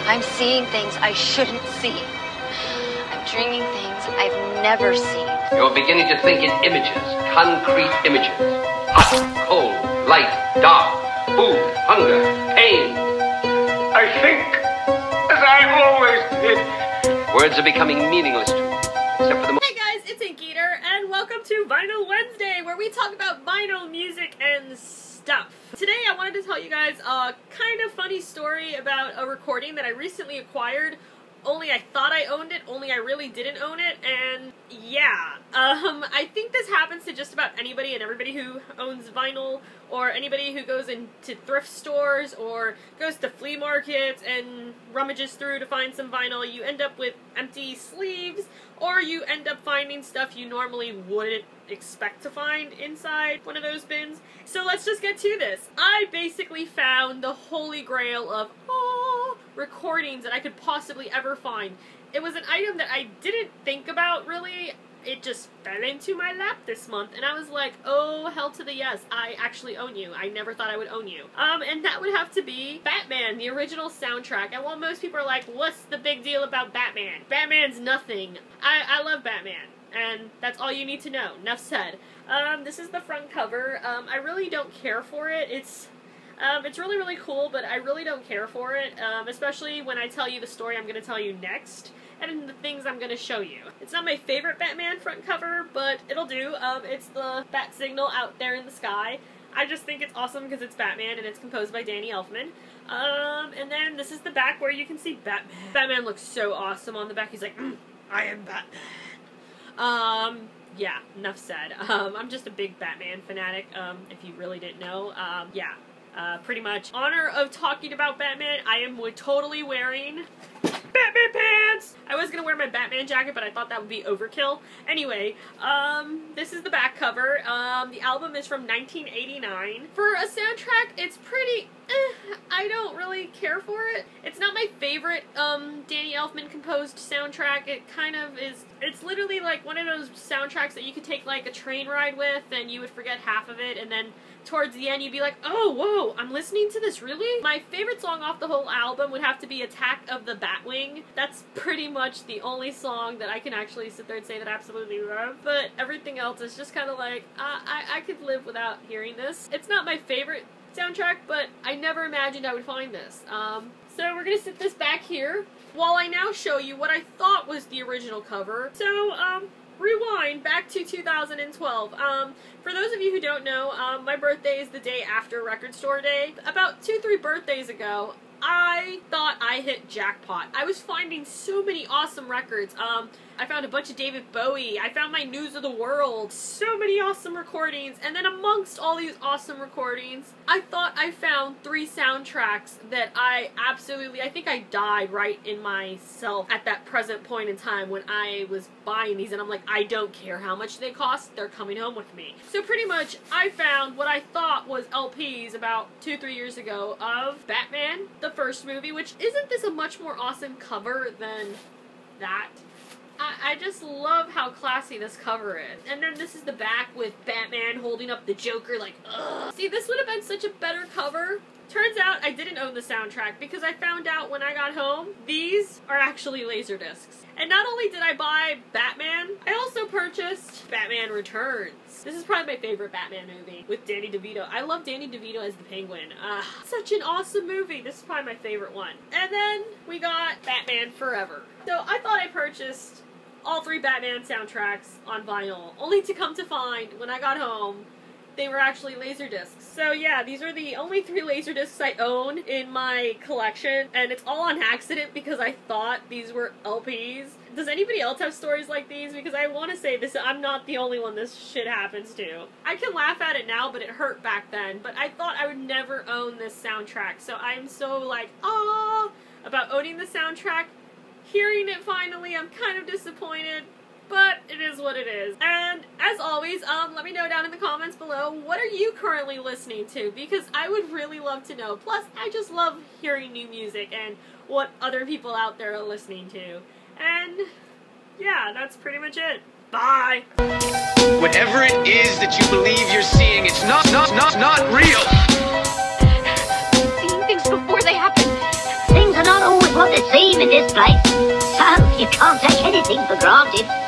I'm seeing things I shouldn't see. I'm dreaming things I've never seen. You're beginning to think in images, concrete images. Hot, cold, light, dark, food, hunger, pain. I think as I always did. Words are becoming meaningless to me, except for the Hey guys, it's Inkeater, and welcome to Vinyl Wednesday, where we talk about vinyl music and stuff. Today I wanted to tell you guys a kind of funny story about a recording that I recently acquired. Only I thought I owned it, only I really didn't own it, and yeah. I think this happens to just about anybody and everybody who owns vinyl, or anybody who goes into thrift stores, or goes to flea markets and rummages through to find some vinyl. You end up with empty sleeves, or you end up finding stuff you normally wouldn't expect to find inside one of those bins. So let's just get to this. I basically found the holy grail of recordings that I could possibly ever find. It was an item that I didn't think about really. It just fell into my lap this month, and I was like, oh, hell to the yes, I actually own you. I never thought I would own you. And that would have to be Batman, the original soundtrack. And while most people are like, what's the big deal about Batman? Batman's nothing. I love Batman, and that's all you need to know. Enough said. This is the front cover. I really don't care for it. It's really, really cool, but I really don't care for it, especially when I tell you the story I'm going to tell you next, and the things I'm going to show you. It's not my favorite Batman front cover, but it'll do. It's the bat signal out there in the sky. I just think it's awesome because it's Batman, and it's composed by Danny Elfman. And then this is the back where you can see Batman. Batman looks so awesome on the back. He's like, I am Batman. Yeah, enough said. I'm just a big Batman fanatic, if you really didn't know. Yeah. Pretty much. Honor of talking about Batman, I am totally wearing Batman pants! I was gonna wear my Batman jacket, but I thought that would be overkill. Anyway, this is the back cover. The album is from 1989. For a soundtrack, it's pretty, I don't really care for it. It's not my favorite, Danny Elfman composed soundtrack. It kind of is, it's literally like one of those soundtracks that you could take like a train ride with, and you would forget half of it, and then towards the end you'd be like, oh, whoa, I'm listening to this, really? My favorite song off the whole album would have to be Attack of the Batwing. That's pretty much the only song that I can actually sit there and say that I absolutely love, but everything else is just kind of like, I could live without hearing this. It's not my favorite soundtrack, but I never imagined I would find this. So we're gonna sit this back here while I now show you what I thought was the original cover. So, rewind back to 2012. For those of you who don't know, my birthday is the day after Record Store Day. About 2-3 birthdays ago, I thought I hit jackpot. I was finding so many awesome records. I found a bunch of David Bowie. I found my News of the World. So many awesome recordings. And then amongst all these awesome recordings, I thought I found 3 soundtracks that I think I died right in myself at that present point in time when I was buying these. And I'm like, I don't care how much they cost. They're coming home with me. So pretty much, I found what I thought was LPs about 2-3 years ago of Batman, the first movie, which isn't this a much more awesome cover than that? I just love how classy this cover is. And then this is the back with Batman holding up the Joker like, ugh. See, this would have been such a better cover. Turns out I didn't own the soundtrack because I found out when I got home, these are actually Laserdiscs. And not only did I buy Batman, I also purchased Batman Returns. This is probably my favorite Batman movie with Danny DeVito. I love Danny DeVito as the Penguin. Such an awesome movie. This is probably my favorite one. And then we got Batman Forever. So I thought I purchased all 3 Batman soundtracks on vinyl, only to come to find, when I got home, they were actually Laserdiscs. So yeah, these are the only 3 Laserdiscs I own in my collection, and it's all on accident because I thought these were LPs. Does anybody else have stories like these? Because I want to say this, I'm not the only one this shit happens to. I can laugh at it now, but it hurt back then. But I thought I would never own this soundtrack, so I'm so like, about owning the soundtrack. Hearing it finally, I'm kind of disappointed, but it is what it is. And as always, let me know down in the comments below, what are you currently listening to? Because I would really love to know. Plus, I just love hearing new music and what other people out there are listening to. And yeah, that's pretty much it. Bye! Whatever it is that you believe you're seeing, it's not real! Seeing things before they happen. Things are not always what they theme in this place. So you can't take anything for granted.